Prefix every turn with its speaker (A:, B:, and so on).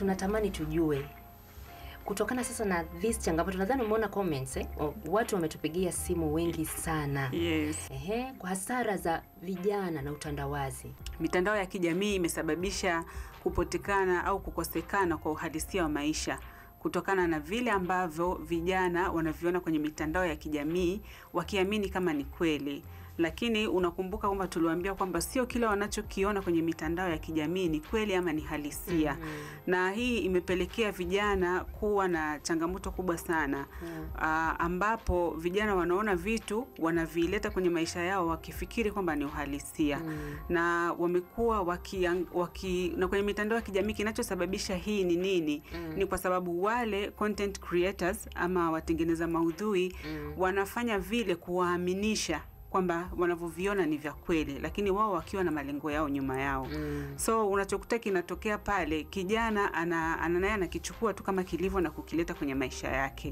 A: tunatamani tujue kutokana sasa na this changamoto. Nadhani umeona comments watu wametupigia simu wengi sana.
B: Yes.
A: Kwa hasara za vijana na utandawazi.
B: Mitandao ya kijamii imesababisha kupotekana au kukosekana kwa uhalisia wa maisha, kutokana na vile ambavyo vijana wanaviona kwenye mitandao ya kijamii wakiamini kama ni kweli. Lakini unakumbuka kwamba tuliwaambia kwamba sio kila wanachokiona kwenye mitandao ya kijamii ni kweli ama ni halisia. Na hii imepelekea vijana kuwa na changamoto kubwa sana. Ambapo vijana wanaona vitu wanavileta kwenye maisha yao wakifikiri kwamba ni uhalisia. Na wamekuwa na kwenye mitandao ya kijamii kinachosababisha hii ni nini? Ni kwa sababu wale content creators ama watengeneza maudhui wanafanya vile kuwaaminisha kwamba wanavyoviona ni vya kweli, lakini wao wakiwa na malengo yao nyuma yao. So unachokuta kinatokea pale, kijana naye anakichukua tu kama kilivyo na kukileta kwenye maisha yake.